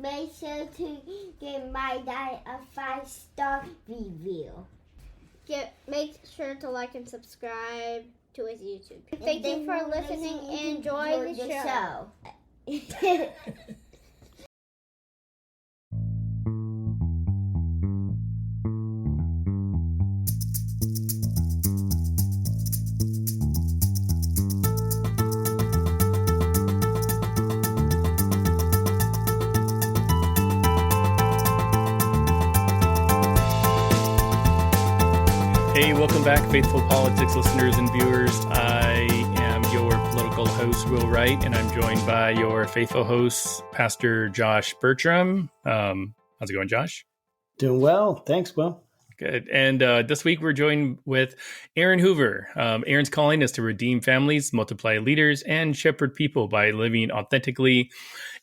make sure to give my dad a 5-star review. Make sure to like and subscribe to his YouTube. Thank you for listening and enjoy the show. Hey, welcome back, Faithful Politics listeners and viewers. I am your political host, Will Wright, and I'm joined by your faithful host, Pastor Josh Bertram. How's it going, Josh? Doing well. Thanks, Will. Good. And this week we're joined with Aaron Hoover. Aaron's calling is to redeem families, multiply leaders, and shepherd people by living authentically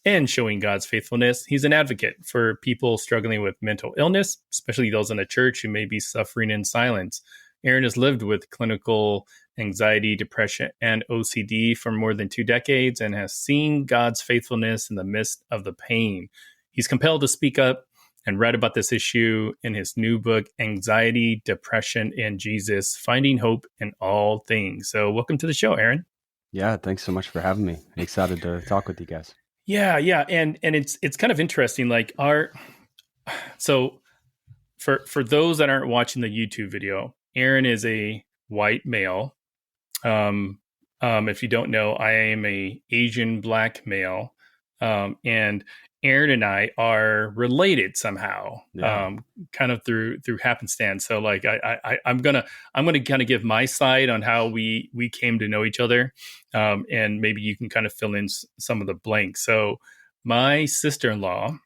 and showing God's faithfulness. He's an advocate for people struggling with mental illness, especially those in the church who may be suffering in silence. Aaron has lived with clinical anxiety, depression, and OCD for more than 2 decades and has seen God's faithfulness in the midst of the pain. He's compelled to speak up and write about this issue in his new book, Anxiety, Depression, and Jesus, Finding Hope in All Things. So welcome to the show, Aaron. Yeah, thanks so much for having me. Excited to talk with you guys. Yeah. And it's kind of interesting. Like so for those that aren't watching the YouTube video, Aaron is a white male. If you don't know, I am a Asian Black male. And Aaron and I are related somehow, kind of through happenstance. So like I'm gonna kind of give my side on how we came to know each other, and maybe you can kind of fill in some of the blanks. So my sister-in-law,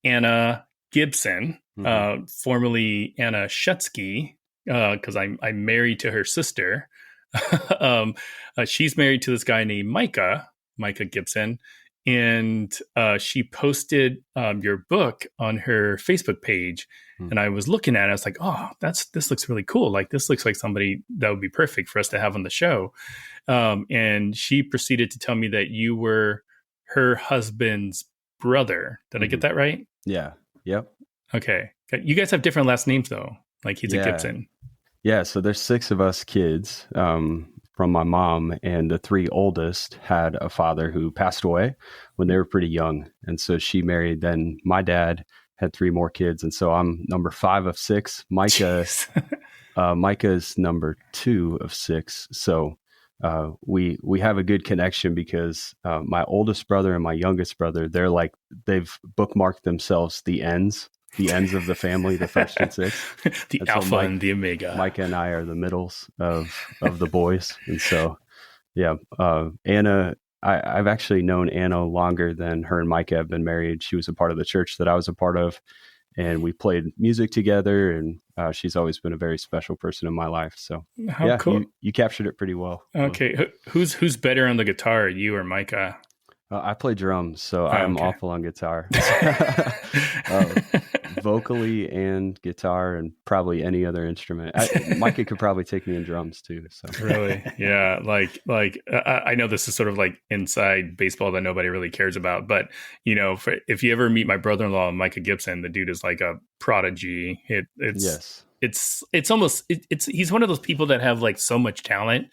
Anna Gibson, formerly Anna Shutsky, because I'm married to her sister. She's married to this guy named Micah Gibson. And she posted your book on her Facebook page. And I was looking at it. I was like, oh, this looks really cool. Like, this looks like somebody that would be perfect for us to have on the show. And she proceeded to tell me that you were her husband's brother. Did I get that right? Yeah. Yep. Okay. You guys have different last names, though. Like, he's a Gibson. Yeah. So there's 6 of us kids from my mom, and the 3 oldest had a father who passed away when they were pretty young. And so she married. Then my dad had 3 more kids. And so I'm number 5 of 6. Micah's number 2 of 6. So we have a good connection because my oldest brother and my youngest brother, they've bookmarked themselves the ends of the family, the first and 6th. The alpha and the omega. Micah and I are the middles of the boys. And so, yeah, Anna, I've actually known Anna longer than her and Micah have been married. She was a part of the church that I was a part of, and we played music together, and she's always been a very special person in my life. So how cool. You captured it pretty well. Okay. Who's better on the guitar, you or Micah? I play drums, so I'm awful on guitar. Vocally and guitar, and probably any other instrument. Micah could probably take me in drums too. So really, yeah. Like I know this is sort of like inside baseball that nobody really cares about, but if you ever meet my brother-in-law, Micah Gibson, the dude is like a prodigy. It's almost he's one of those people that have like so much talent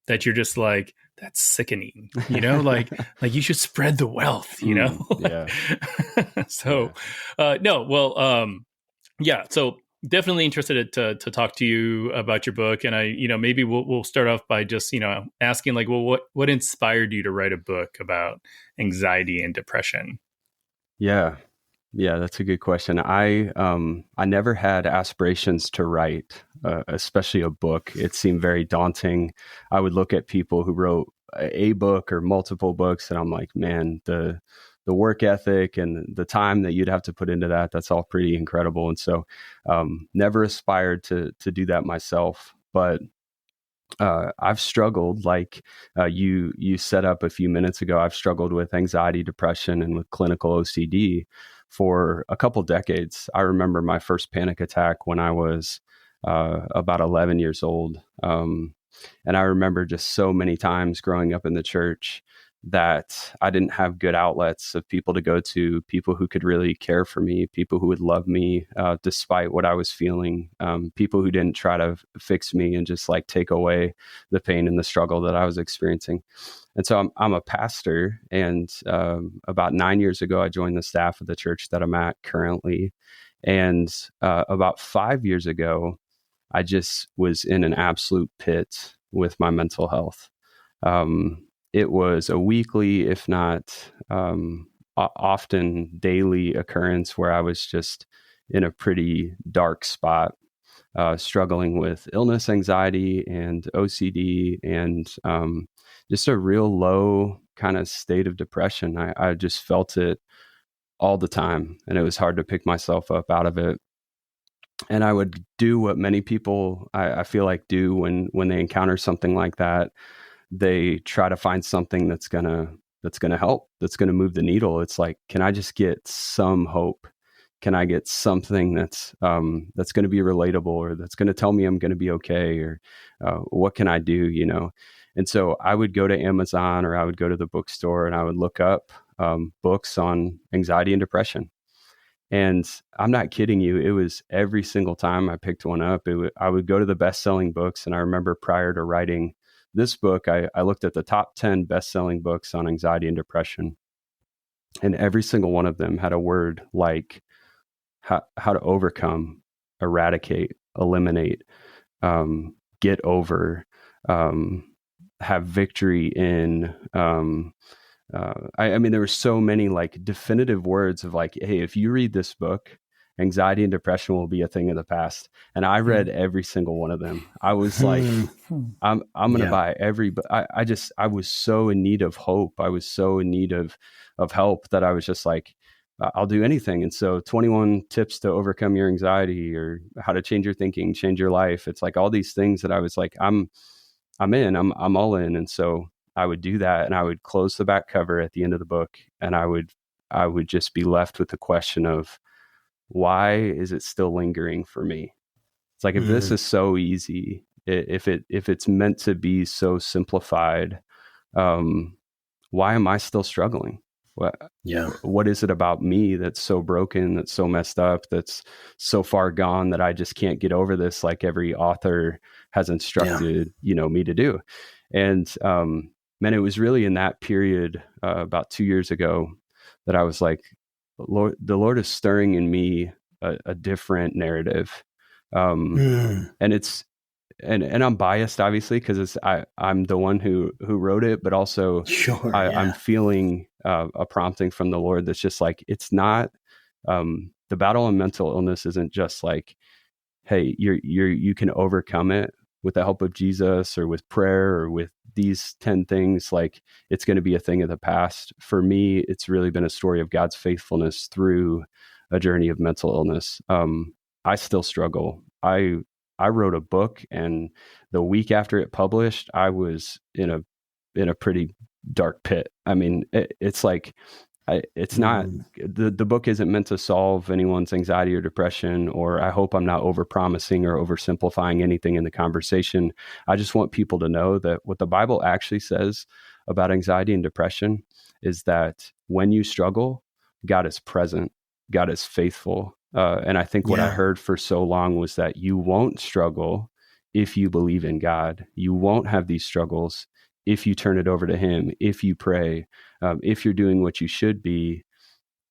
that you're just like, that's sickening, like you should spread the wealth, Yeah. So, so definitely interested to talk to you about your book. And maybe we'll start off by just, asking like, well, what inspired you to write a book about anxiety and depression? Yeah, that's a good question. I never had aspirations to write, especially a book. It seemed very daunting. I would look at people who wrote a book or multiple books, and I'm like, man, the work ethic and the time that you'd have to put into that's all pretty incredible. And so never aspired to do that myself. But I've struggled, like you set up a few minutes ago, I've struggled with anxiety, depression, and with clinical OCD for a couple decades. I remember my first panic attack when I was about 11 years old. And I remember just so many times growing up in the church that I didn't have good outlets of people to go to, people who could really care for me, people who would love me despite what I was feeling, people who didn't try to fix me and just like take away the pain and the struggle that I was experiencing. And so I'm a pastor, and about 9 years ago, I joined the staff of the church that I'm at currently. And about 5 years ago, I just was in an absolute pit with my mental health. It was a weekly, if not often daily occurrence where I was just in a pretty dark spot, struggling with illness, anxiety, and OCD, and just a real low kind of state of depression. I just felt it all the time, and it was hard to pick myself up out of it. And I would do what many people I feel like do when they encounter something like that. They try to find something that's gonna help, that's gonna move the needle. It's like, can I just get some hope? Can I get something that's gonna be relatable, or that's gonna tell me I'm gonna be okay, or what can I do? And so I would go to Amazon, or I would go to the bookstore, and I would look up books on anxiety and depression. And I'm not kidding you. It was every single time I picked one up, I would go to the best-selling books. And I remember prior to writing this book, I looked at the top 10 best-selling books on anxiety and depression. And every single one of them had a word like how to overcome, eradicate, eliminate, get over, have victory in. I mean, there were so many like definitive words of like, hey, if you read this book, anxiety and depression will be a thing of the past. And I read every single one of them. I was like, I'm going to buy every, but I was so in need of hope. I was so in need of help that I was just like, I'll do anything. And so 21 tips to overcome your anxiety, or how to change your thinking, change your life. It's like all these things that I was like, I'm all in. And so I would do that, and I would close the back cover at the end of the book, and I would just be left with the question of, why is it still lingering for me? It's like, if this is so easy, if it's meant to be so simplified, why am I still struggling? What is it about me that's so broken, that's so messed up, that's so far gone that I just can't get over this, like every author has instructed me to do? And man, it was really in that period about 2 years ago that I was like, the Lord is stirring in me a different narrative, and it's and I'm biased, obviously, because I'm the one who wrote it, but also I'm feeling a prompting from the Lord that's just like, it's not the battle on mental illness isn't just like, hey, you can overcome it with the help of Jesus, or with prayer, or with these 10 things. Like, it's going to be a thing of the past. For me, it's really been a story of God's faithfulness through a journey of mental illness. I still struggle. I wrote a book, and the week after it published, I was in a pretty dark pit. I mean, it's like, it's not, the book isn't meant to solve anyone's anxiety or depression, or I hope I'm not overpromising or oversimplifying anything in the conversation. I just want people to know that what the Bible actually says about anxiety and depression is that when you struggle, God is present, God is faithful. And I think what I heard for so long was that you won't struggle if you believe in God. You won't have these struggles if you turn it over to Him, if you pray, if you're doing what you should be.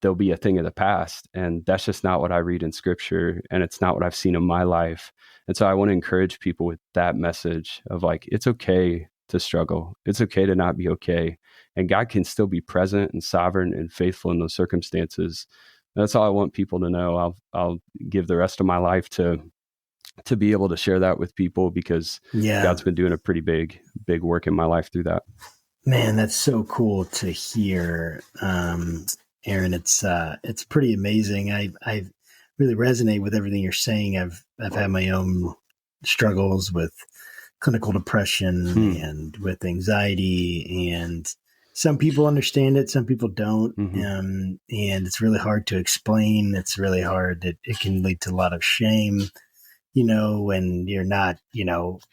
They'll be a thing of the past. And that's just not what I read in Scripture. And it's not what I've seen in my life. And so I want to encourage people with that message of like, it's okay to struggle. It's okay to not be okay. And God can still be present and sovereign and faithful in those circumstances. That's all I want people to know. I'll give the rest of my life to be able to share that with people, because God's been doing a pretty big work in my life through that. Man, that's so cool to hear, Aaron. It's pretty amazing. I really resonate with everything you're saying. I've had my own struggles with clinical depression and with anxiety, and some people understand it, some people don't. And it's really hard to explain. It's really hard. It can lead to a lot of shame, when you're not,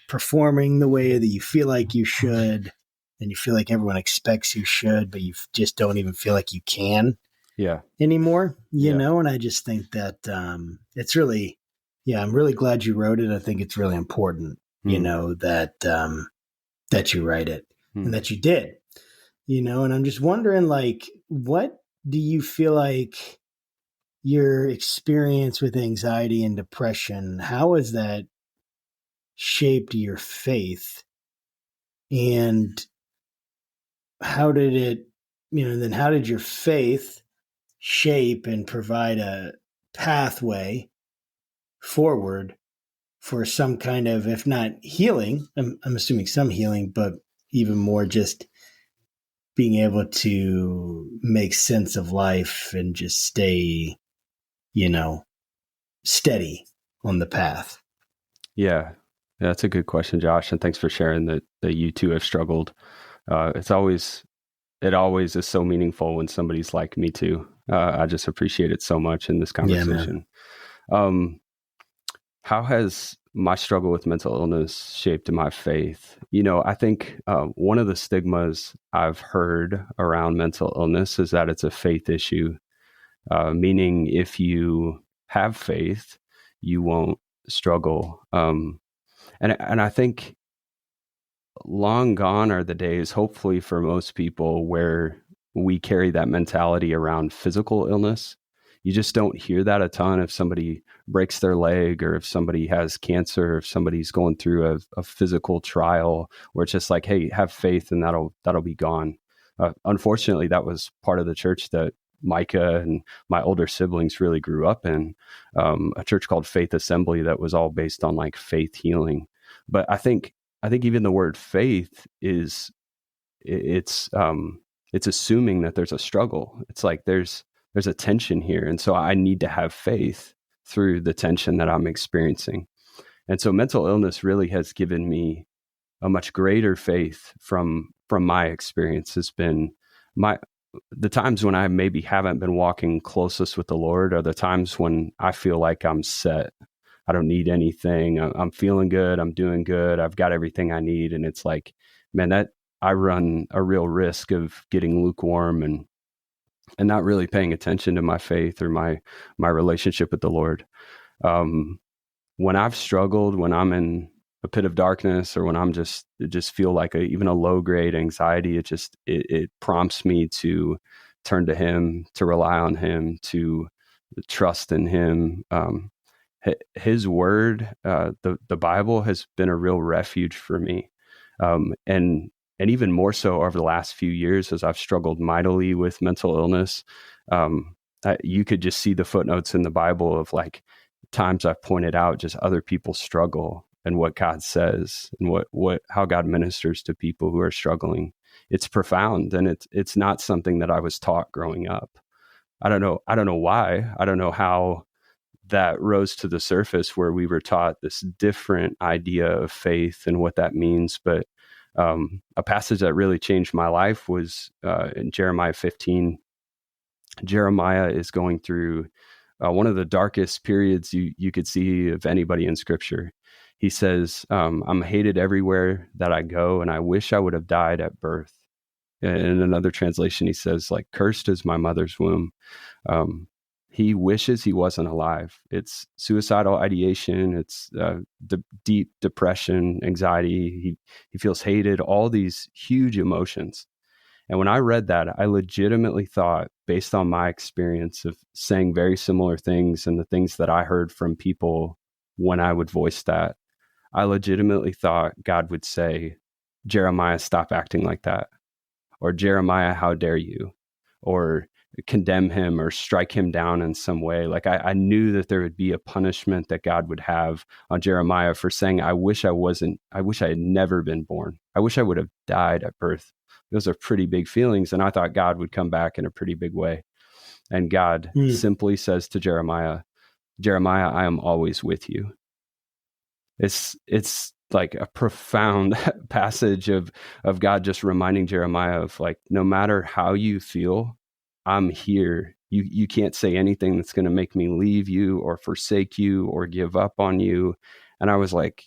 performing the way that you feel like you should. and you feel like everyone expects you should, but you just don't even feel like you can Yeah. anymore, you Yeah. know? And I just think that it's really, I'm really glad you wrote it. I think it's really important, you know, that you write it and that you did, you know, and I'm just wondering, like, what do you feel like your experience with anxiety and depression, how has that shaped your faith? And how did it, you know, then how did your faith shape and provide a pathway forward for some kind of, if not healing, I'm assuming some healing, but even more just being able to make sense of life and just stay, you know, steady on the path? Yeah. That's a good question, Josh. And thanks for sharing that you two have struggled. It always is so meaningful when somebody's like me too. I just appreciate it so much in this conversation. How has my struggle with mental illness shaped my faith? You know, I think one of the stigmas I've heard around mental illness is that it's a faith issue, meaning if you have faith, you won't struggle. And I think long gone are the days, hopefully for most people, where we carry that mentality around physical illness. You just don't hear that a ton. If somebody breaks their leg, or if somebody has cancer, or if somebody's going through a physical trial, where it's just like, hey, have faith and that'll be gone. Unfortunately, that was part of the church that Micah and my older siblings really grew up in, a church called Faith Assembly that was all based on like faith healing. But I think even the word faith it's assuming that there's a struggle. It's like there's a tension here. And so I need to have faith through the tension that I'm experiencing. And so mental illness really has given me a much greater faith from my experience. Has been the times when I maybe haven't been walking closest with the Lord are the times when I feel like I'm set. I don't need anything. I'm feeling good. I'm doing good. I've got everything I need. And it's like, man, that I run a real risk of getting lukewarm and not really paying attention to my faith or my relationship with the Lord. When I've struggled, when I'm in a pit of darkness, or when I'm just feel like even a low grade anxiety, it prompts me to turn to Him, to rely on Him, to trust in Him. His word, the Bible, has been a real refuge for me. And even more so over the last few years, as I've struggled mightily with mental illness, you could just see the footnotes in the Bible of like times I've pointed out just other people's struggle and what God says and how God ministers to people who are struggling. It's profound, and it's not something that I was taught growing up. I don't know why. I don't know how that rose to the surface, where we were taught this different idea of faith and what that means. But a passage that really changed my life was in Jeremiah 15. Jeremiah is going through one of the darkest periods you could see of anybody in Scripture. He says, I'm hated everywhere that I go, and I wish I would have died at birth. In another translation, he says, like, cursed is my mother's womb. He wishes he wasn't alive. It's suicidal ideation. It's deep depression, anxiety. He feels hated, all these huge emotions. And when I read that, I legitimately thought, based on my experience of saying very similar things and the things that I heard from people when I would voice that, I legitimately thought God would say, Jeremiah, stop acting like that. Or Jeremiah, how dare you? Or condemn him or strike him down in some way. Like I knew that there would be a punishment that God would have on Jeremiah for saying, I wish I had never been born. I wish I would have died at birth. Those are pretty big feelings. And I thought God would come back in a pretty big way. And God simply says to Jeremiah, I am always with you. It's like a profound passage of God just reminding Jeremiah of like, no matter how you feel, I'm here. You can't say anything that's going to make me leave you or forsake you or give up on you. And I was like,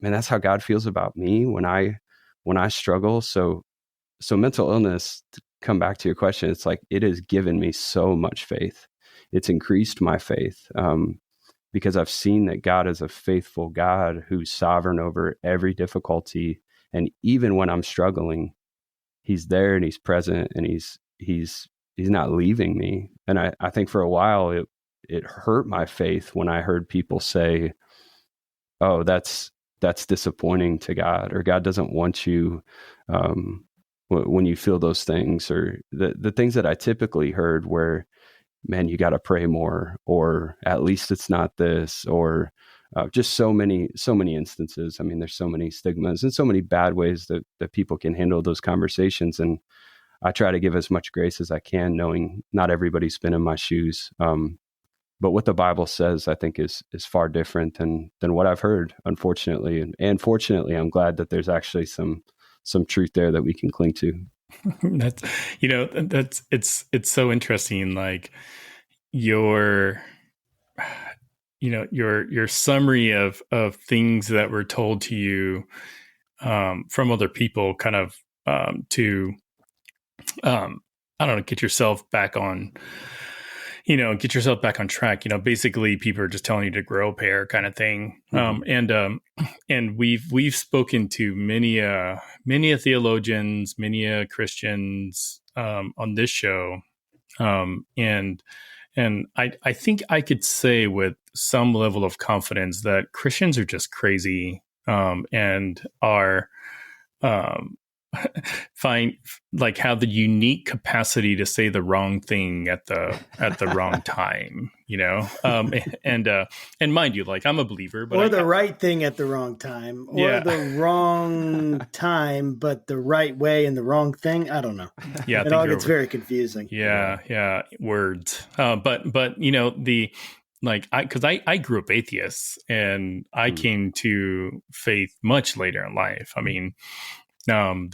man, that's how God feels about me when I struggle. So so mental illness, to come back to your question, it's like, it has given me so much faith. It's increased my faith, because I've seen that God is a faithful God who's sovereign over every difficulty. And even when I'm struggling, he's there and he's present, and he's not leaving me. And I think for a while it hurt my faith when I heard people say, oh, that's disappointing to God, or God doesn't want you, when you feel those things, or the things that I typically heard where, man, you got to pray more, or at least it's not this, or just so many instances. I mean, there's so many stigmas and so many bad ways that people can handle those conversations. And I try to give as much grace as I can, knowing not everybody's been in my shoes. But what the Bible says, I think, is far different than what I've heard, unfortunately. And fortunately, I'm glad that there's actually some truth there that we can cling to. That's, it's so interesting. Like your summary of things that were told to you from other people, kind of to I don't know, get yourself back on track. Basically people are just telling you to grow a pair, kind of thing. And we've spoken to many theologians, many Christians on this show. And I think I could say with some level of confidence that Christians are just crazy, and are have the unique capacity to say the wrong thing at the wrong time, and mind you, like, I'm a believer, but or the right thing at the wrong time, or the wrong time, but the right way and the wrong thing. I don't know. Yeah. It all gets very confusing. Yeah. Words. But because I grew up atheist, and I came to faith much later in life. I mean, I'm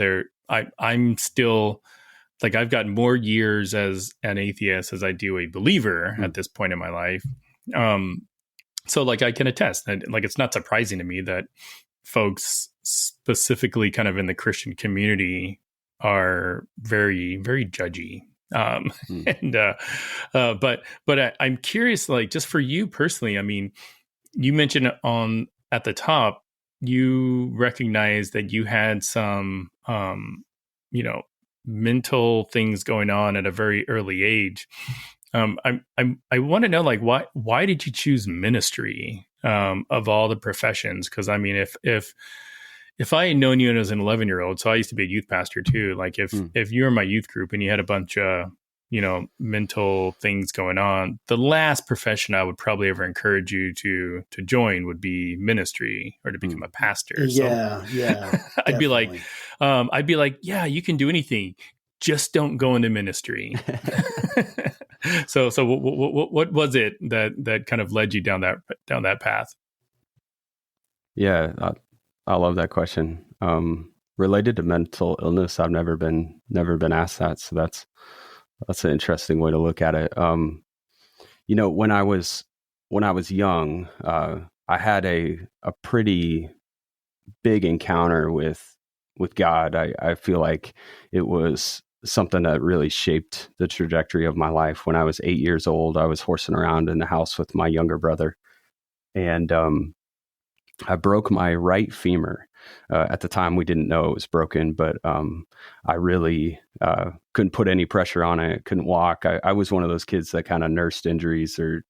still, like, I've got more years as an atheist as I do a believer at this point in my life. So like, I can attest that, like, it's not surprising to me that folks specifically kind of in the Christian community are very, very judgy. But I'm curious, like, just for you personally, I mean, you mentioned at the top, you recognize that you had some, mental things going on at a very early age. I want to know, like, why did you choose ministry, of all the professions? Because I mean, if I had known you as an 11-year-old, so I used to be a youth pastor too. Like, if you were in my youth group and you had a bunch of mental things going on, the last profession I would probably ever encourage you to join would be ministry, or to become a pastor. Yeah. I'd be like, yeah, you can do anything, just don't go into ministry. So what was it that kind of led you down that path? Yeah, I love that question. Related to mental illness, I've never been asked that, so that's an interesting way to look at it. When I was young, I had a pretty big encounter with God. I feel like it was something that really shaped the trajectory of my life. When I was 8 years old, I was horsing around in the house with my younger brother, and I broke my right femur. At the time, we didn't know it was broken, but I really couldn't put any pressure on it. Couldn't walk. I was one of those kids that kind of nursed injuries, or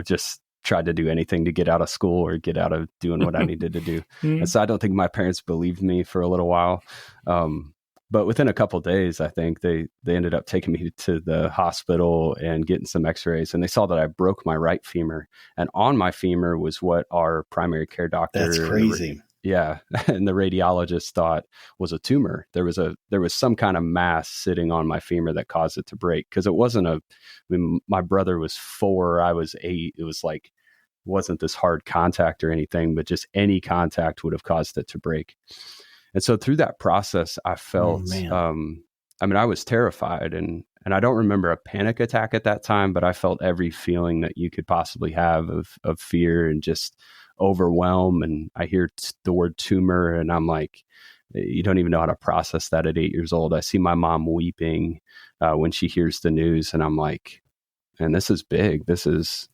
just tried to do anything to get out of school or get out of doing what I needed to do. And so I don't think my parents believed me for a little while. But within a couple of days, I think they ended up taking me to the hospital and getting some x-rays, and they saw that I broke my right femur, and on my femur was what our primary care doctor— That's crazy. Yeah. And the radiologist thought was a tumor. There was some kind of mass sitting on my femur that caused it to break. Cause it wasn't my brother was 4, I was 8. It was like, wasn't this hard contact or anything, but just any contact would have caused it to break. And so through that process, I felt, I was terrified, and I don't remember a panic attack at that time, but I felt every feeling that you could possibly have of fear and just overwhelm. And I hear the word tumor, and I'm like, you don't even know how to process that at 8 years old. I see my mom weeping when she hears the news, and I'm like, and this is big. This is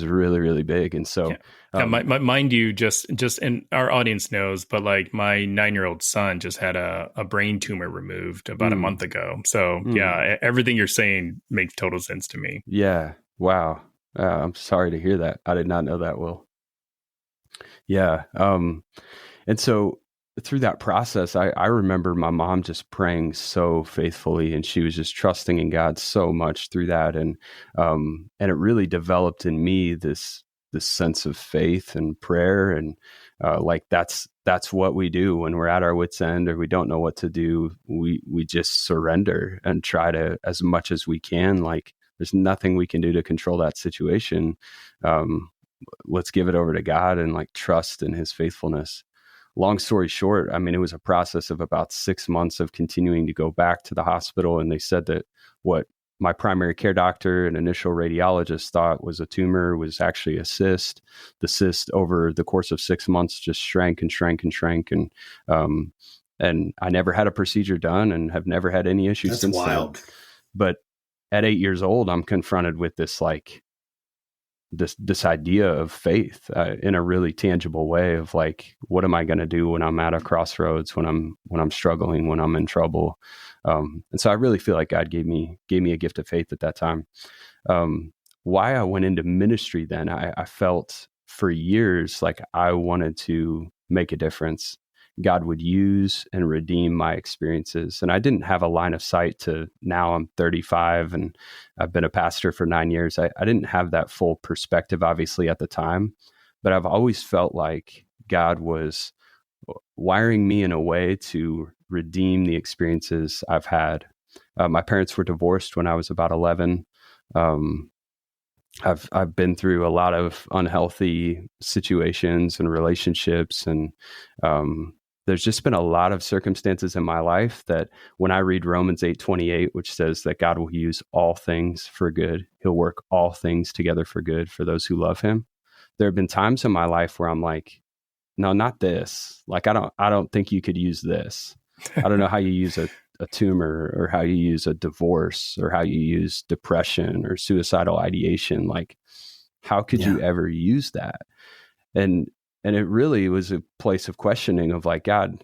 really, really big. And so, mind you, just and our audience knows, but like my 9-year-old son just had a brain tumor removed about a month ago. So yeah, everything you're saying makes total sense to me. Yeah. Wow. I'm sorry to hear that. I did not know that, Will. Yeah. And so through that process, I remember my mom just praying so faithfully, and she was just trusting in God so much through that. And it really developed in me this sense of faith and prayer. And like, that's what we do when we're at our wit's end or we don't know what to do. We just surrender and try to, as much as we can, like, there's nothing we can do to control that situation. Let's give it over to God and like trust in his faithfulness. Long story short, I mean, it was a process of about 6 months of continuing to go back to the hospital. And they said that what my primary care doctor and initial radiologist thought was a tumor was actually a cyst. The cyst over the course of 6 months just shrank and shrank and shrank. And I never had a procedure done and have never had any issues since then. But at 8 years old, I'm confronted with this, like, this idea of faith in a really tangible way of like, what am I going to do when I'm at a crossroads, when I'm struggling, when I'm in trouble? And so I really feel like God gave me a gift of faith at that time. Why I went into ministry then, I felt for years like I wanted to make a difference. God would use and redeem my experiences. And I didn't have a line of sight to, now I'm 35 and I've been a pastor for 9 years. I didn't have that full perspective, obviously, at the time, but I've always felt like God was wiring me in a way to redeem the experiences I've had. My parents were divorced when I was about 11. I've been through a lot of unhealthy situations and relationships, and there's just been a lot of circumstances in my life that when I read Romans 8:28, which says that God will use all things for good, he'll work all things together for good for those who love him. There have been times in my life where I'm like, no, not this. Like, I don't think you could use this. I don't know how you use a tumor, or how you use a divorce, or how you use depression or suicidal ideation. Like, how could you ever use that? And it really was a place of questioning of like, God,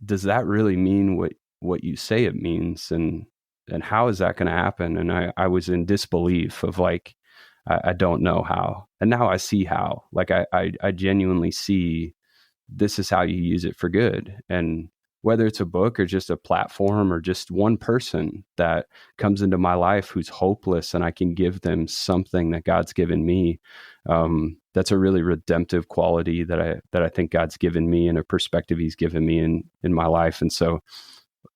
does that really mean what you say it means? And how is that going to happen? And I was in disbelief of like, I don't know how. And now I see how. Like, I genuinely see this is how you use it for good. And whether it's a book or just a platform or just one person that comes into my life who's hopeless, and I can give them something that God's given me, that's a really redemptive quality that I think God's given me, and a perspective he's given me in my life. And so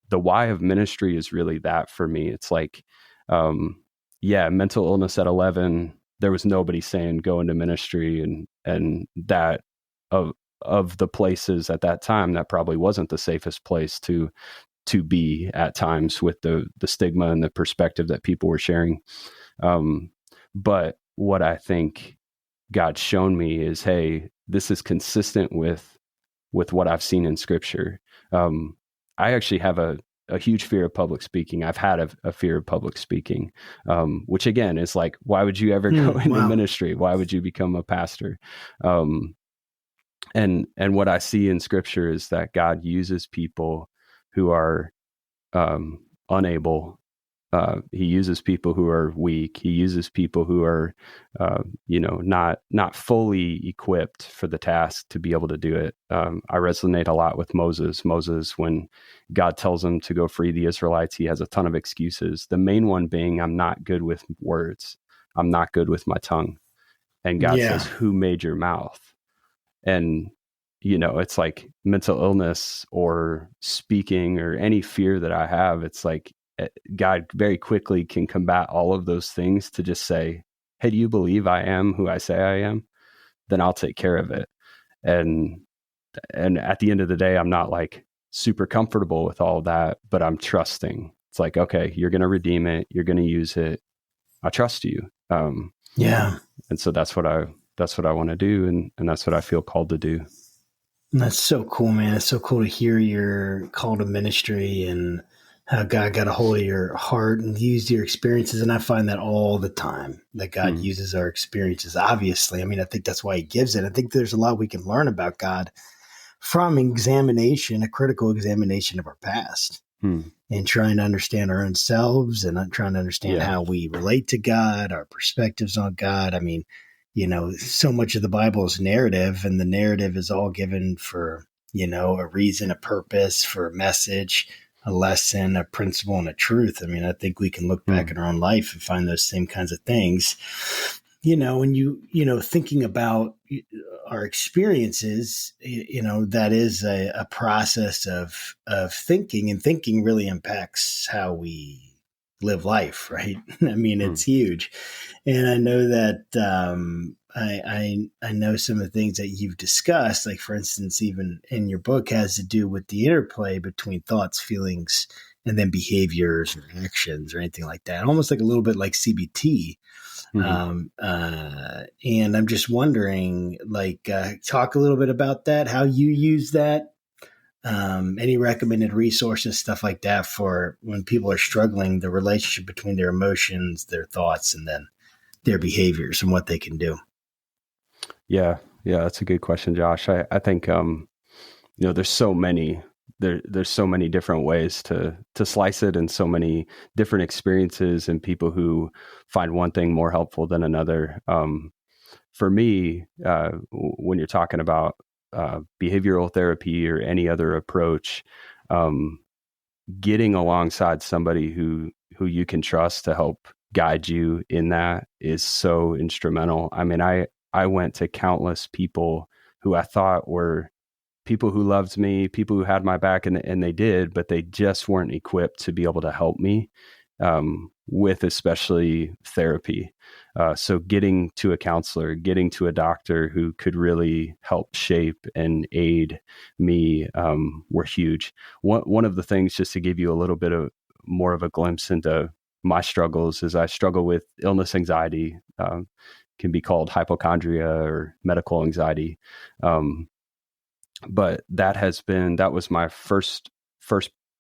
the why of ministry is really that for me. It's like, mental illness at 11, there was nobody saying go into ministry, and that of the places at that time, that probably wasn't the safest place to be at times, with the stigma and the perspective that people were sharing. But what I think God's shown me is, hey, this is consistent with what I've seen in Scripture. I actually have a huge fear of public speaking. I've had a fear of public speaking, which again is like, why would you ever go into ministry? Why would you become a pastor? And what I see in Scripture is that God uses people who are unable. He uses people who are weak. He uses people who are, not fully equipped for the task to be able to do it. I resonate a lot with Moses. Moses, when God tells him to go free the Israelites, he has a ton of excuses. The main one being, I'm not good with words. I'm not good with my tongue. And God says, who made your mouth? And, it's like mental illness or speaking or any fear that I have. It's like God very quickly can combat all of those things to just say, hey, do you believe I am who I say I am? Then I'll take care of it. And at the end of the day, I'm not like super comfortable with all that, but I'm trusting. It's like, okay, you're going to redeem it. You're going to use it. I trust you. And so that's what I want to do. And that's what I feel called to do. That's so cool, man. It's so cool to hear your call to ministry and how God got a hold of your heart and used your experiences. And I find that all the time, that God uses our experiences, obviously. I mean, I think that's why he gives it. I think there's a lot we can learn about God from examination, a critical examination of our past, and trying to understand our own selves and trying to understand how we relate to God, our perspectives on God. I mean, so much of the Bible is narrative, and the narrative is all given for, a reason, a purpose, for a message, a lesson, a principle, and a truth. I mean, I think we can look back in our own life and find those same kinds of things. When thinking about our experiences, that is a process of thinking, and thinking really impacts how we live life, right? I mean, it's huge. And I know that I know some of the things that you've discussed, like for instance, even in your book, has to do with the interplay between thoughts, feelings, and then behaviors or actions or anything like that. Almost like a little bit like CBT. And I'm just wondering, talk a little bit about that, how you use that, any recommended resources, stuff like that, for when people are struggling, the relationship between their emotions, their thoughts, and then their behaviors and what they can do. Yeah, that's a good question, Josh. I think there's so many there's so many different ways to slice it, and so many different experiences and people who find one thing more helpful than another. For me, when you're talking about behavioral therapy or any other approach, getting alongside somebody who you can trust to help guide you in that is so instrumental. I mean, I went to countless people who I thought were people who loved me, people who had my back, and they did, but they just weren't equipped to be able to help me with especially therapy. So getting to a counselor, getting to a doctor who could really help shape and aid me were huge. One of the things, just to give you a little bit of more of a glimpse into my struggles, is I struggle with illness anxiety, can be called hypochondria or medical anxiety. But that was my first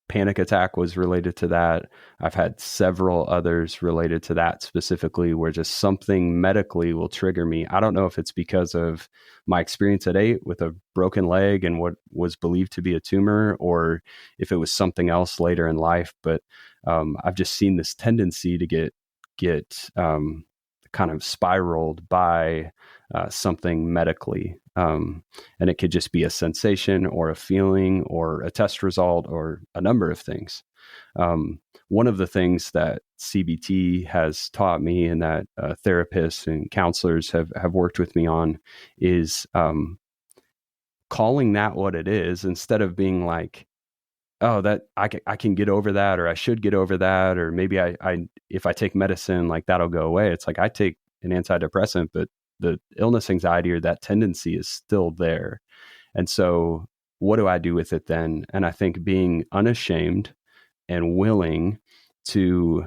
panic attack was related to that. I've had several others related to that specifically, where just something medically will trigger me. I don't know if it's because of my experience at 8 with a broken leg and what was believed to be a tumor, or if it was something else later in life. But I've just seen this tendency to get kind of spiraled by something medically. And it could just be a sensation or a feeling or a test result or a number of things. One of the things that CBT has taught me, and that therapists and counselors have worked with me on, is calling that what it is, instead of being like, oh, that I can get over that, or I should get over that, or maybe I if I take medicine, like that'll go away. It's like, I take an antidepressant, but the illness anxiety or that tendency is still there. And so what do I do with it then? And I think being unashamed and willing to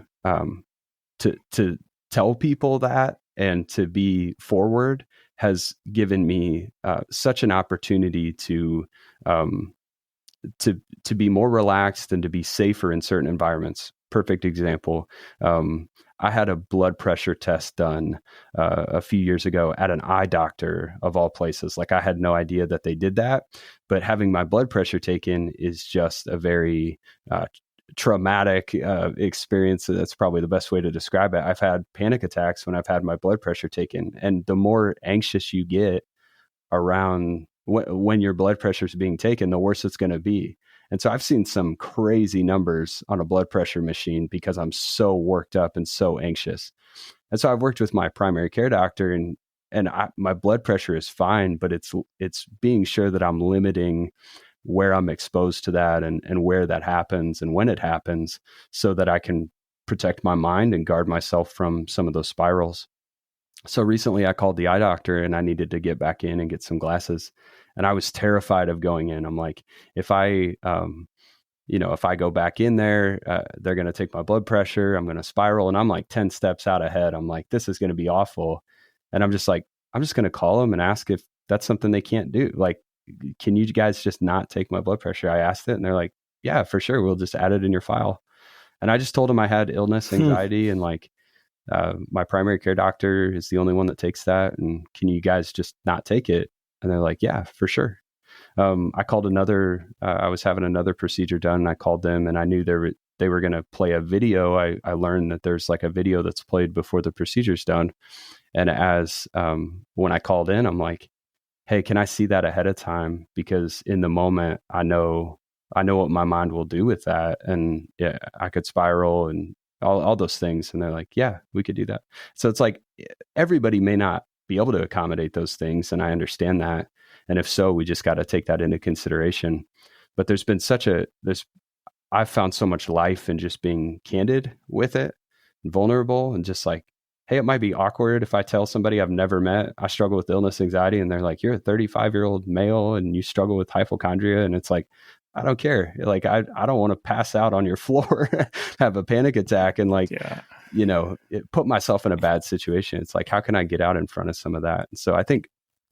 tell people that, and to be forward, has given me such an opportunity to be more relaxed and to be safer in certain environments. Perfect example. I had a blood pressure test done a few years ago at an eye doctor, of all places. Like, I had no idea that they did that, but having my blood pressure taken is just a very traumatic experience. That's probably the best way to describe it. I've had panic attacks when I've had my blood pressure taken, and the more anxious you get around when your blood pressure is being taken, the worse it's going to be. And so I've seen some crazy numbers on a blood pressure machine because I'm so worked up and so anxious. And so I've worked with my primary care doctor, and my blood pressure is fine, but it's being sure that I'm limiting where I'm exposed to that, and where that happens and when it happens, so that I can protect my mind and guard myself from some of those spirals. So recently I called the eye doctor, and I needed to get back in and get some glasses. And I was terrified of going in. I'm like, if I go back in there, they're going to take my blood pressure. I'm going to spiral. And I'm like 10 steps out ahead. I'm like, this is going to be awful. And I'm just like, I'm just going to call them and ask if that's something they can't do. Like, can you guys just not take my blood pressure? I asked it, and they're like, yeah, for sure. We'll just add it in your file. And I just told them I had illness, anxiety, and like, my primary care doctor is the only one that takes that. And can you guys just not take it? And they're like, yeah, for sure. I called I was having another procedure done, and I called them, and I knew they were going to play a video. I learned that there's like a video that's played before the procedure's done. And when I called in, I'm like, hey, can I see that ahead of time? Because in the moment, I know what my mind will do with that. And yeah, I could spiral and all those things. And they're like, yeah, we could do that. So it's like, everybody may not be able to accommodate those things. And I understand that. And if so, we just got to take that into consideration. But there's been I've found so much life in just being candid with it and vulnerable, and just like, hey, it might be awkward if I tell somebody I've never met I struggle with illness, anxiety, and they're like, you're a 35-year-old male and you struggle with hypochondria. And it's like, I don't care. Like, I don't want to pass out on your floor, have a panic attack, and like, put myself in a bad situation. It's like, how can I get out in front of some of that? And so I think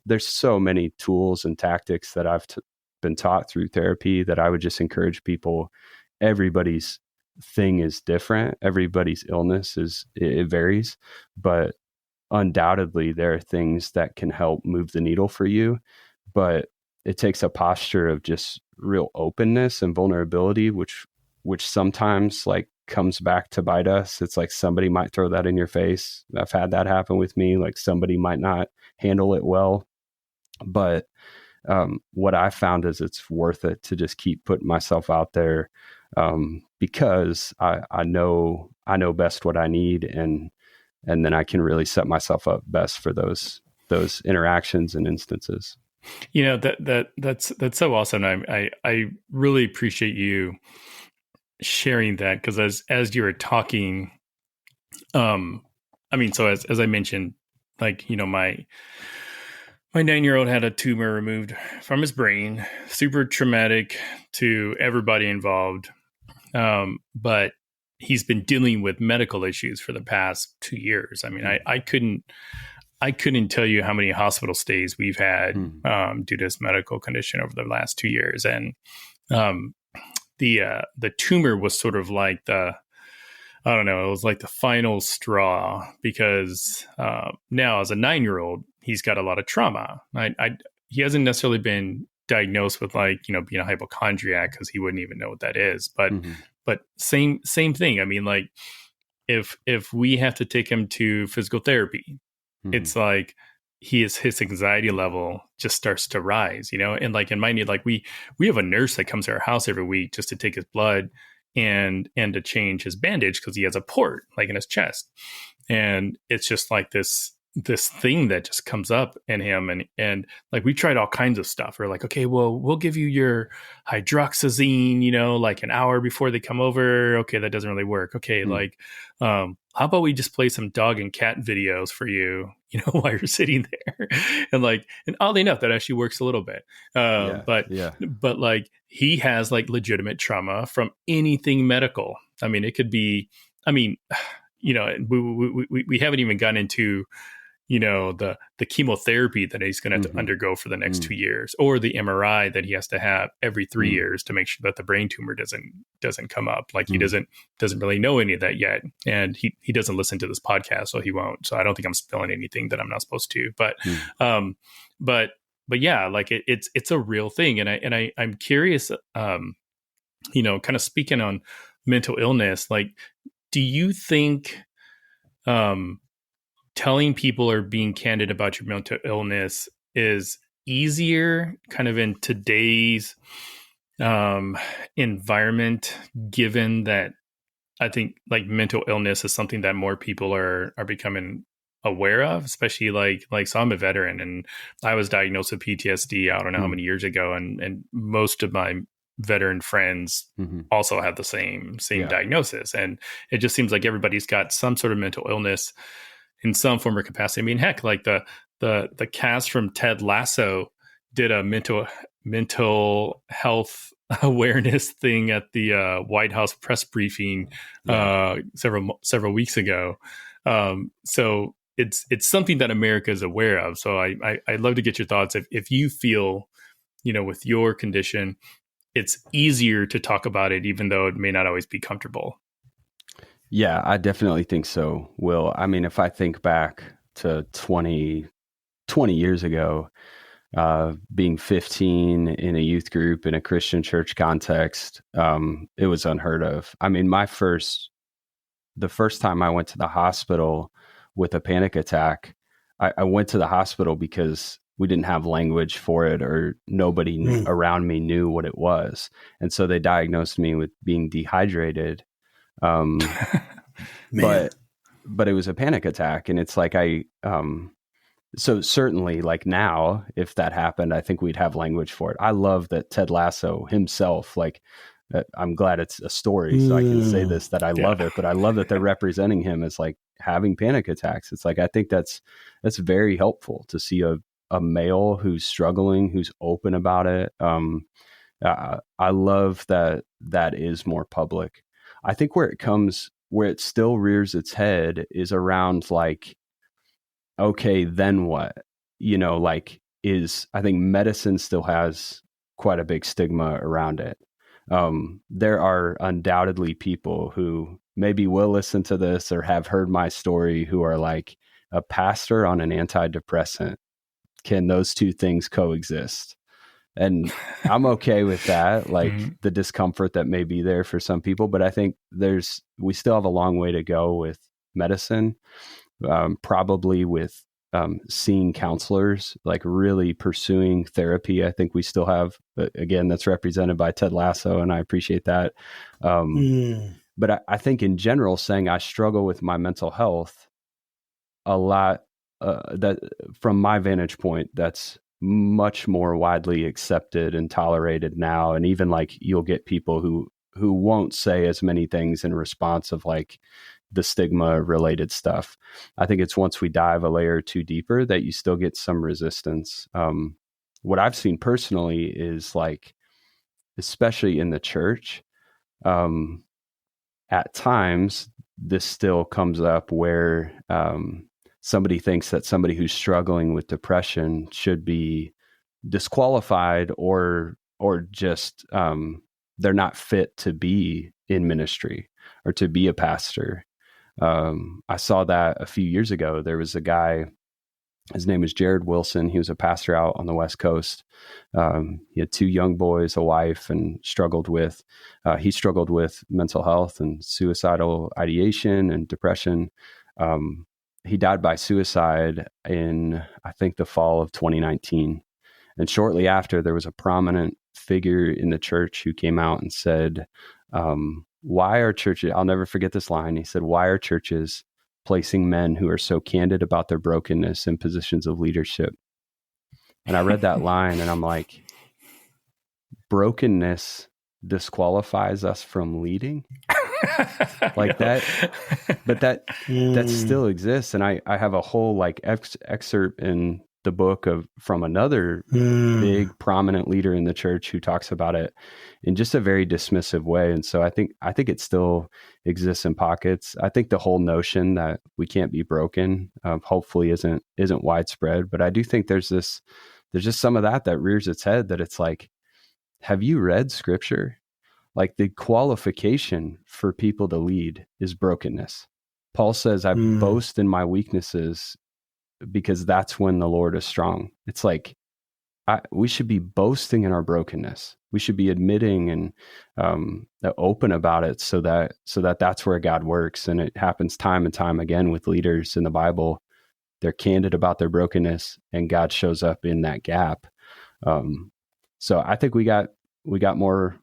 there's so many tools and tactics that I've been taught through therapy that I would just encourage people. Everybody's thing is different. Everybody's illness it varies, but undoubtedly there are things that can help move the needle for you. But it takes a posture of just real openness and vulnerability, which sometimes like comes back to bite us. It's like somebody might throw that in your face. I've had that happen with me. Like, somebody might not handle it well, but what I found is it's worth it to just keep putting myself out there, because I know best what I need, and then I can really set myself up best for those interactions and instances. That's so awesome. I really appreciate you sharing that, because as you were talking, so as I mentioned, like, my 9-year-old had a tumor removed from his brain, super traumatic to everybody involved. But he's been dealing with medical issues for the past 2 years. I mean, I couldn't tell you how many hospital stays we've had due to this medical condition over the last 2 years. And the tumor was sort of like it was like the final straw, because now as a 9-year-old, he's got a lot of trauma. He hasn't necessarily been diagnosed with being a hypochondriac, because he wouldn't even know what that is. But same thing. I mean, like, if we have to take him to physical therapy, it's like his anxiety level just starts to rise, and like in my need, like we have a nurse that comes to our house every week just to take his blood and to change his bandage, because he has a port like in his chest. And it's just like this thing that just comes up in him. And like, we tried all kinds of stuff. We're like, okay, well, we'll give you your hydroxyzine, like an hour before they come over. Okay, that doesn't really work. Okay, like, how about we just play some dog and cat videos for you, while you're sitting there. And oddly enough, that actually works a little bit. But like, he has like legitimate trauma from anything medical. I mean, it could be, we haven't even gotten into, the chemotherapy that he's going to have to undergo for the next 2 years, or the MRI that he has to have every 3 years to make sure that the brain tumor doesn't come up. Like, he doesn't really know any of that yet. And he doesn't listen to this podcast, so he won't. So I don't think I'm spilling anything that I'm not supposed to, but yeah, like it's a real thing. And I'm curious, kind of speaking on mental illness, like, do you think, telling people or being candid about your mental illness is easier kind of in today's environment, given that I think like mental illness is something that more people are becoming aware of, especially like so I'm a veteran, and I was diagnosed with PTSD, I don't know how many years ago. And most of my veteran friends also have the same diagnosis. And it just seems like everybody's got some sort of mental illness in some form or capacity. I mean, heck, like the cast from Ted Lasso did a mental health awareness thing at the White House press briefing several weeks ago. So it's something that America is aware of. So I'd love to get your thoughts if you feel with your condition, it's easier to talk about it, even though it may not always be comfortable. Yeah, I definitely think so, Will. I mean, if I think back to 20 years ago, being 15 in a youth group in a Christian church context, it was unheard of. I mean, the first time I went to the hospital with a panic attack, I went to the hospital because we didn't have language for it, or nobody around me knew what it was. And so they diagnosed me with being dehydrated. But it was a panic attack. And it's like, so certainly, like, now, if that happened, I think we'd have language for it. I love that Ted Lasso himself, like, I'm glad it's a story, so I can say this, that I love it, but I love that they're representing him as like having panic attacks. It's like, I think that's very helpful to see a male who's struggling, who's open about it. I love that is more public. I think where it still rears its head is around, like, okay, then what? Like, I think medicine still has quite a big stigma around it. There are undoubtedly people who maybe will listen to this or have heard my story who are like, a pastor on an antidepressant. Can those two things coexist? And I'm okay with that, like the discomfort that may be there for some people. But I think we still have a long way to go with medicine, probably with seeing counselors, like really pursuing therapy. I think we still have, again, that's represented by Ted Lasso, and I appreciate that. But I think in general, saying I struggle with my mental health a lot, that from my vantage point, that's much more widely accepted and tolerated now. And even, like, you'll get people who won't say as many things in response of, like, the stigma related stuff. I think it's once we dive a layer or two deeper that you still get some resistance. What I've seen personally is, like, especially in the church, at times this still comes up where somebody thinks that somebody who's struggling with depression should be disqualified or just they're not fit to be in ministry or to be a pastor. I saw that a few years ago. There was a guy, his name is Jared Wilson. He was a pastor out on the West Coast. He had 2 young boys, a wife, and he struggled with mental health and suicidal ideation and depression. He died by suicide in, I think, the fall of 2019. And shortly after, there was a prominent figure in the church who came out and said, why are churches, I'll never forget this line. He said, why are churches placing men who are so candid about their brokenness in positions of leadership? And I read that line and I'm like, brokenness disqualifies us from leading? Like that, but that still exists. And I have a whole, like, excerpt in the book from another big prominent leader in the church who talks about it in just a very dismissive way. And so I think it still exists in pockets. I think the whole notion that we can't be broken, hopefully isn't widespread, but I do think there's just some of that rears its head, that it's like, have you read scripture? Like, the qualification for people to lead is brokenness. Paul says, I boast in my weaknesses because that's when the Lord is strong. It's like, we should be boasting in our brokenness. We should be admitting and open about it so that that's where God works. And it happens time and time again with leaders in the Bible. They're candid about their brokenness and God shows up in that gap. So I think we got more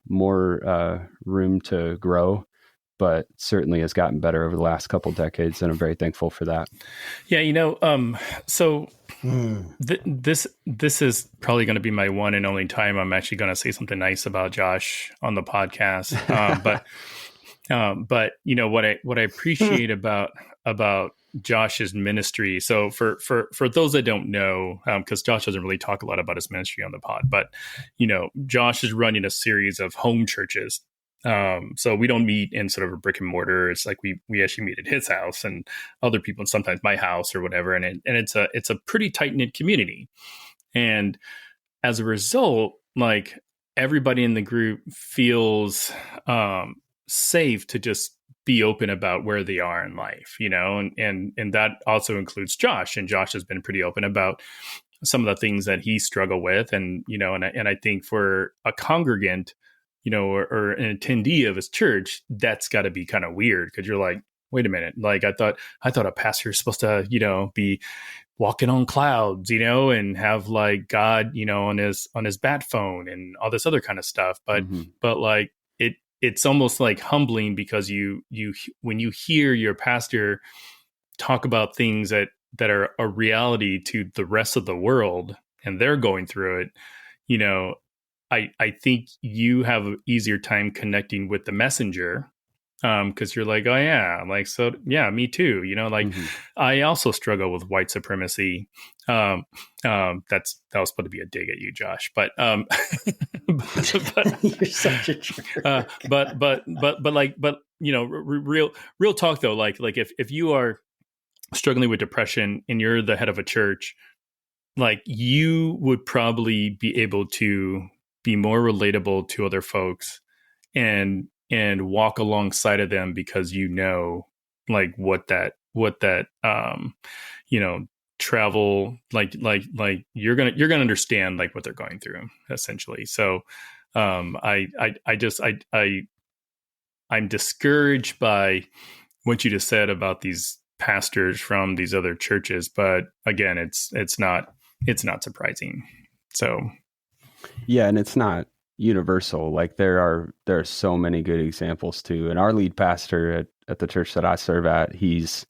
room to grow, but certainly has gotten better over the last couple decades, and I'm very thankful for that. Yeah, so this is probably going to be my one and only time I'm actually going to say something nice about Josh on the podcast. But what I appreciate about Josh's ministry. So for those that don't know, because Josh doesn't really talk a lot about his ministry on the pod, but Josh is running a series of home churches. So we don't meet in sort of a brick and mortar. It's like we actually meet at his house and other people, and sometimes my house or whatever. And it's a pretty tight knit community. And as a result, like everybody in the group feels safe to just be open about where they are in life, and that also includes Josh. And Josh has been pretty open about some of the things that he struggled with, and I think for a congregant, or an attendee of his church, that's got to be kind of weird, because you're like, wait a minute, like I thought a pastor is supposed to be walking on clouds, and have like God, on his bat phone and all this other kind of stuff. But like it's almost like humbling, because you when you hear your pastor talk about things that are a reality to the rest of the world, and they're going through it, I think you have an easier time connecting with the messenger, because you're like, oh yeah, like, so yeah, me too, I also struggle with white supremacy. That was supposed to be a dig at you, Josh, but You're such a jerk. but real talk though, like if you are struggling with depression and you're the head of a church, like you would probably be able to be more relatable to other folks and walk alongside of them, because like what that travel, like you're gonna understand like what they're going through, essentially. So I'm discouraged by what you just said about these pastors from these other churches, but again, it's not surprising. So yeah, and it's not universal. Like there are so many good examples too. And our lead pastor at the church that I serve at, he's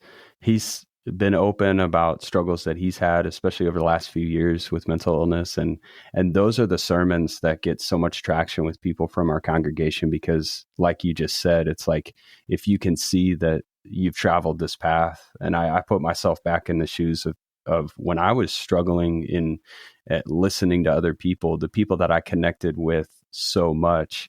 been open about struggles that he's had, especially over the last few years with mental illness. And those are the sermons that get so much traction with people from our congregation, because like you just said, it's like, if you can see that you've traveled this path, and I put myself back in the shoes of when I was struggling at listening to other people, the people that I connected with so much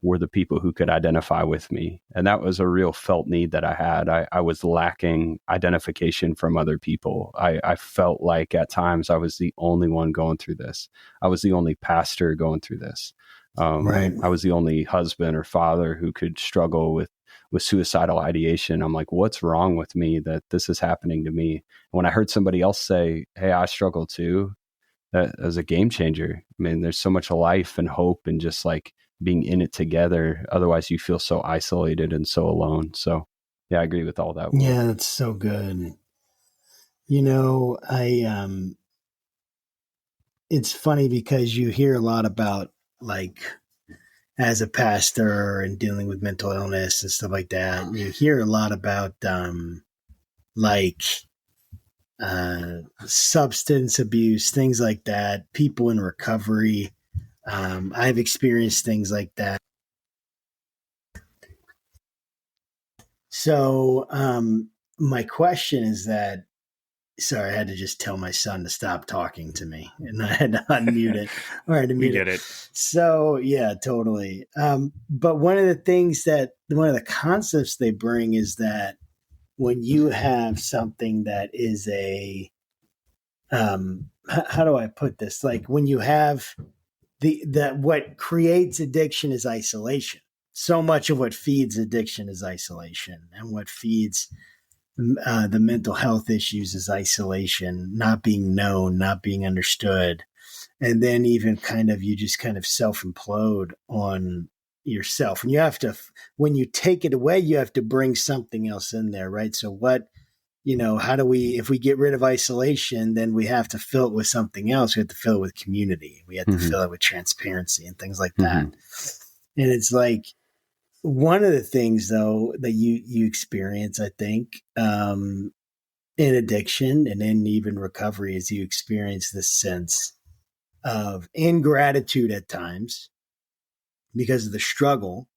were the people who could identify with me. And that was a real felt need that I had. I was lacking identification from other people. I felt like at times I was the only one going through this. I was the only pastor going through this. Right. I was the only husband or father who could struggle with suicidal ideation. I'm like, what's wrong with me that this is happening to me? And when I heard somebody else say, hey, I struggle too, that was a game changer. I mean, there's so much life and hope and just like being in it together. Otherwise you feel so isolated and so alone. So yeah, I agree with all that. Yeah, that's so good. It's funny because you hear a lot about, like, as a pastor and dealing with mental illness and stuff like that, you hear a lot about substance abuse, things like that, people in recovery. I've experienced things like that. So my question is that, sorry, I had to just tell my son to stop talking to me, and I had to unmute it. All right, we get it. So yeah, totally. But one of the concepts they bring is that when you have something that is how do I put this? Like when you have what creates addiction is isolation. So much of what feeds addiction is isolation, and what feeds the mental health issues is isolation, not being known, not being understood. And then even you just kind of self-implode on yourself. And you have to, when you take it away, you have to bring something else in there, right? So how do if we get rid of isolation, then we have to fill it with something else. We have to fill it with community. We have to fill it with transparency and things like that. And it's like, one of the things, though, that you experience, I think, in addiction and in even recovery, is you experience this sense of ingratitude at times because of the struggle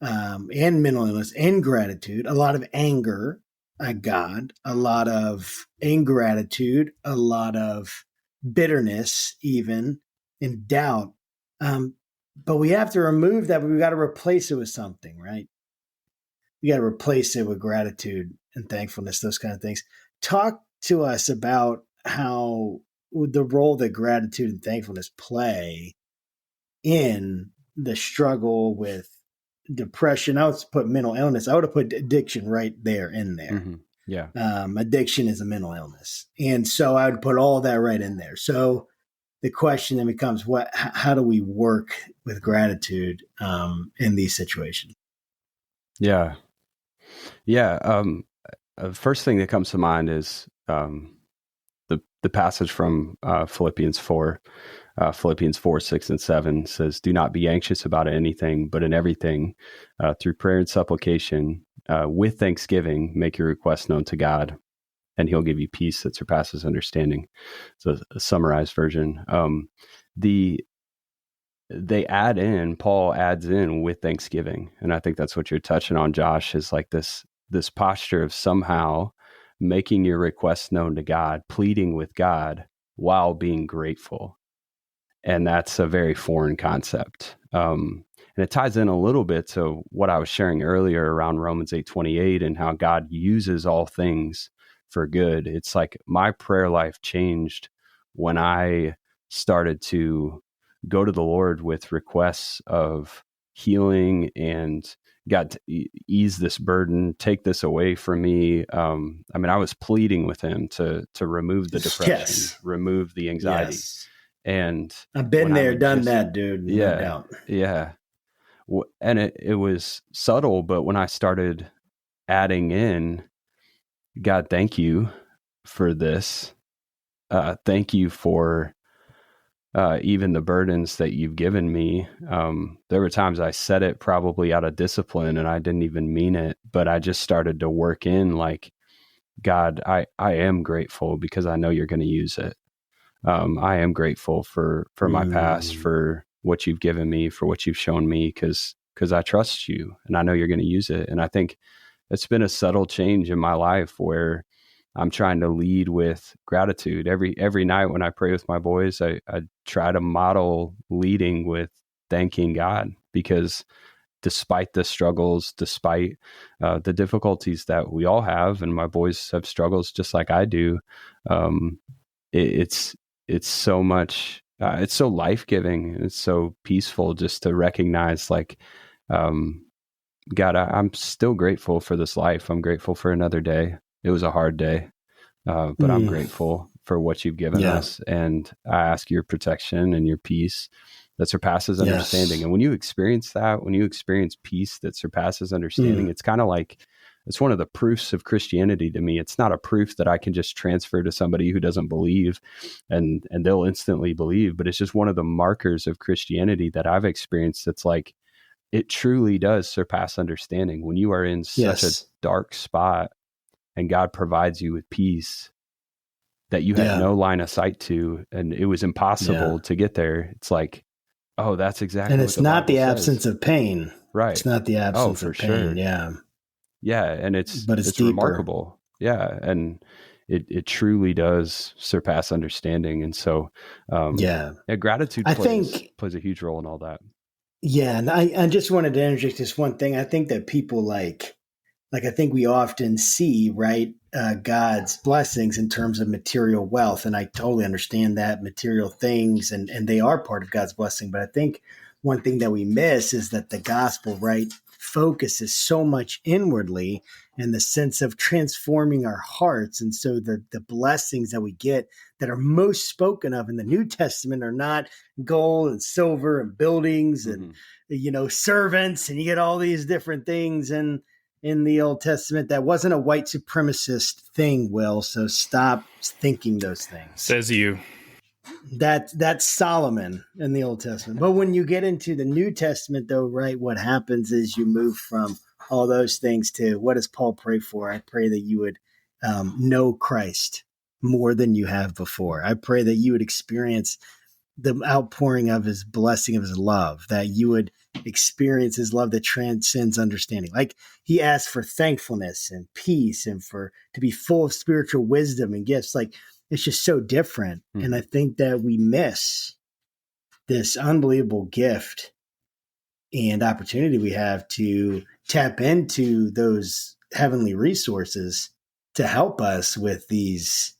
and mental illness, ingratitude, a lot of anger at God, a lot of ingratitude, a lot of bitterness, even, and doubt. But we have to remove that, but we got to replace it with something, right? We got to replace it with gratitude and thankfulness, those kind of things. Talk to us about how the role that gratitude and thankfulness play in the struggle with depression. I would put mental illness. I would have put addiction right there in there. Mm-hmm. Yeah. Addiction is a mental illness. And so I would put all that right in there. So the question then becomes, how do we work with gratitude in these situations? Yeah. Yeah. First thing that comes to mind is the passage from Philippians 4. Philippians 4, 6, and 7 says, "Do not be anxious about anything, but in everything, through prayer and supplication, with thanksgiving, make your requests known to God, and He'll give you peace that surpasses understanding." So a summarized version. Paul adds in with thanksgiving. And I think that's what you're touching on, Josh, is like this posture of somehow making your requests known to God, pleading with God while being grateful. And that's a very foreign concept. And it ties in a little bit to what I was sharing earlier around Romans 8:28 and how God uses all things for good. It's like my prayer life changed when I started to go to the Lord with requests of healing and God, to ease this burden, take this away from me. I mean, I was pleading with Him to remove the depression, remove the anxiety. Yes. And I've been there, done that, dude. Yeah. No doubt. Yeah. And it was subtle, but when I started adding in, God, thank you for this. Thank you for even the burdens that you've given me. There were times I said it probably out of discipline and I didn't even mean it, but I just started to work in like, God, I am grateful because I know you're going to use it. I am grateful for my past, for what you've given me, for what you've shown me, because I trust you and I know you're going to use it. And I think it's been a subtle change in my life where I'm trying to lead with gratitude. Every night when I pray with my boys, I try to model leading with thanking God, because despite the struggles, despite the difficulties that we all have, and my boys have struggles just like I do, it's so much, it's so life-giving. And it's so peaceful just to recognize like, God, I'm still grateful for this life. I'm grateful for another day. It was a hard day, but I'm grateful for what you've given us. And I ask your protection and your peace that surpasses understanding. And when you experience that, when you experience peace that surpasses understanding, it's kind of like, it's one of the proofs of Christianity to me. It's not a proof that I can just transfer to somebody who doesn't believe and they'll instantly believe, but it's just one of the markers of Christianity that I've experienced. It's like, it truly does surpass understanding. When you are in such a dark spot and God provides you with peace that you had no line of sight to, and it was impossible to get there. It's like, oh, that's exactly and what it's the not Bible the says. absence of pain. Right. It's not the absence of pain. Sure. Yeah. Yeah. And it's deeper. remarkable. Yeah. And it truly does surpass understanding. And so, gratitude plays a huge role in all that. Yeah. And I just wanted to interject this one thing. I think that people like I think we often see, right, God's blessings in terms of material wealth. And I totally understand that, material things, and they are part of God's blessing. But I think one thing that we miss is that the gospel, right, focuses so much inwardly in the sense of transforming our hearts. And so the blessings that we get that are most spoken of in the New Testament are not gold and silver and buildings and, servants, and you get all these different things. And in the Old Testament, that wasn't a white supremacist thing, Will. So stop thinking those things. Says you. That's Solomon in the Old Testament. But when you get into the New Testament, though, right, what happens is you move from all those things to, what does Paul pray for? I pray that you would know Christ more than you have before. I pray that you would experience the outpouring of his blessing, of his love, that you would experience his love that transcends understanding. Like he asked for thankfulness and peace and to be full of spiritual wisdom and gifts. Like it's just so different. And I think that we miss this unbelievable gift and opportunity we have to tap into those heavenly resources to help us with these,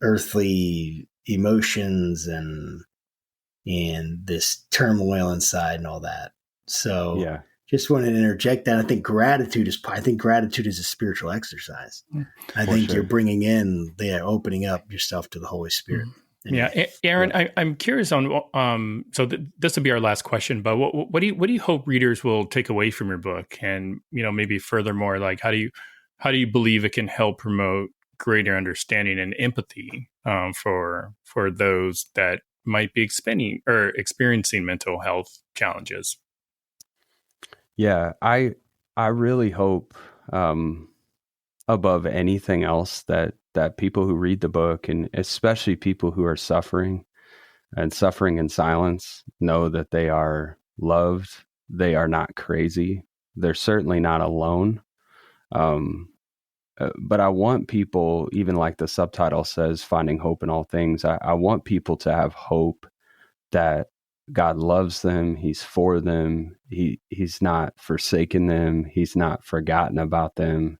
earthly emotions and and this turmoil inside and all that. So Yeah. just wanted to interject that. I think gratitude is a spiritual exercise. I think you're bringing in opening up yourself to the Holy Spirit. Yeah, Aaron, I'm curious on. So this will be our last question, but what do you hope readers will take away from your book, and maybe furthermore, like how do you believe it can help promote greater understanding and empathy for those that might be experiencing mental health challenges? Yeah, I really hope above anything else that people who read the book, and especially people who are suffering in silence, know that they are loved. They are not crazy. They're certainly not alone. But I want people, even like the subtitle says, finding hope in all things. I want people to have hope that God loves them. He's for them. He's not forsaken them. He's not forgotten about them.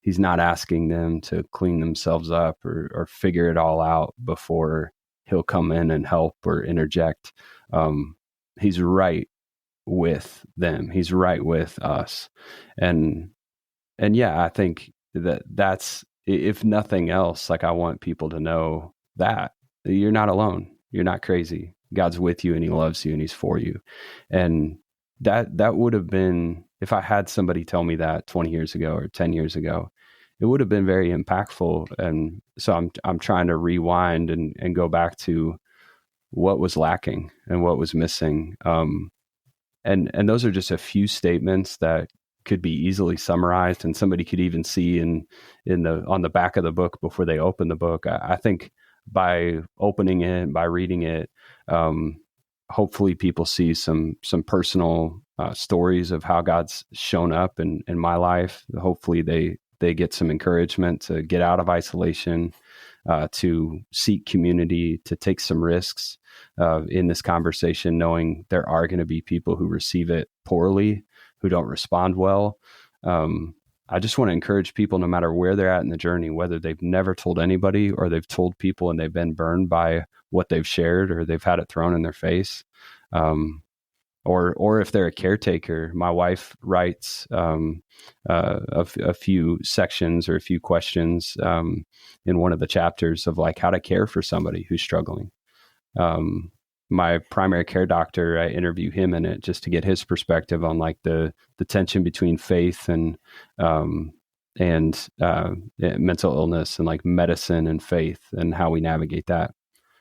He's not asking them to clean themselves up or figure it all out before he'll come in and help or interject. He's right with them. He's right with us. And yeah, I think that's, if nothing else, like I want people to know that you're not alone. You're not crazy. God's with you and he loves you and he's for you. And that would have been, if I had somebody tell me that 20 years ago or 10 years ago, it would have been very impactful. And so I'm trying to rewind and go back to what was lacking and what was missing. And those are just a few statements that could be easily summarized, and somebody could even see on the back of the book before they open the book. I think by opening it, by reading it, hopefully people see some personal stories of how God's shown up in my life. Hopefully they get some encouragement to get out of isolation, to seek community, to take some risks in this conversation, knowing there are going to be people who receive it poorly, who don't respond well. I just want to encourage people, no matter where they're at in the journey, whether they've never told anybody or they've told people and they've been burned by what they've shared or they've had it thrown in their face. Or if they're a caretaker. My wife writes a few sections or a few questions in one of the chapters of like how to care for somebody who's struggling. My primary care doctor, I interview him in it just to get his perspective on like the tension between faith and mental illness and like medicine and faith and how we navigate that.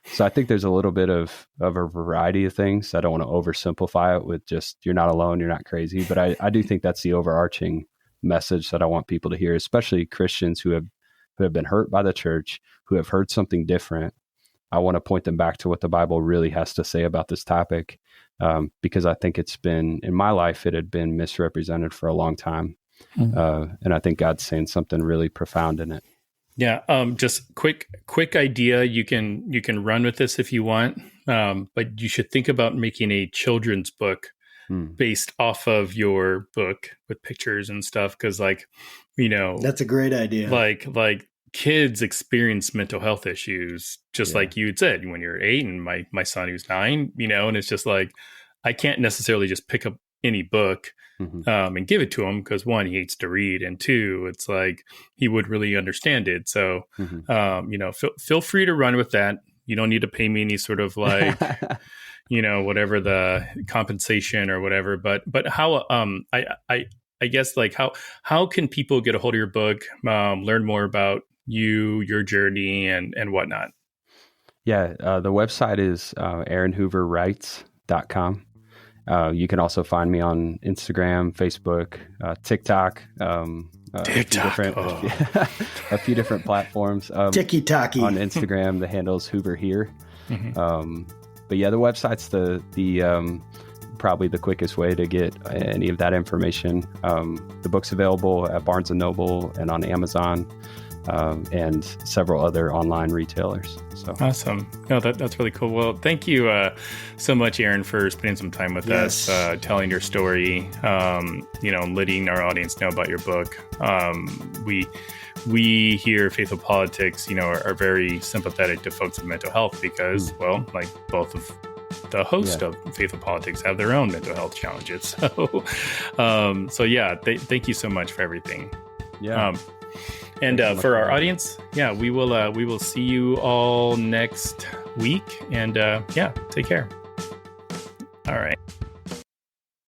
So I think there's a little bit of a variety of things. I don't want to oversimplify it with just, you're not alone, you're not crazy. But I do think that's the overarching message that I want people to hear, especially Christians who have been hurt by the church, who have heard something different. I want to point them back to what the Bible really has to say about this topic, because I think it's been, in my life, it had been misrepresented for a long time. And I think God's saying something really profound in it. Yeah. Just quick idea. You can run with this if you want, but you should think about making a children's book based off of your book with pictures and stuff. Cause that's a great idea. Like kids experience mental health issues, just like you had said, when you're 8 and my son who's 9, and it's just like, I can't necessarily just pick up any book and give it to him, because 1, he hates to read, and 2, it's like he would really understand it. So, feel free to run with that. You don't need to pay me any sort of like, whatever the compensation or whatever. But how I guess like how can people get a hold of your book, learn more about you, your journey, and whatnot? Yeah, the website is aaronhooverwrites.com. You can also find me on Instagram, Facebook, TikTok, a few different platforms. Tiki-taki. On Instagram, the handle is Hoover here. But yeah, the website's the probably the quickest way to get any of that information. The book's available at Barnes & Noble and on Amazon, and several other online retailers. So awesome. No, that's really cool. Well, thank you so much, Aaron, for spending some time with us, telling your story, letting our audience know about your book. We here at Faithful Politics, are very sympathetic to folks with mental health because, well, like both of the host of Faithful Politics have their own mental health challenges. So yeah, thank you so much for everything. Yeah. And for our audience, we will see you all next week. And take care. All right.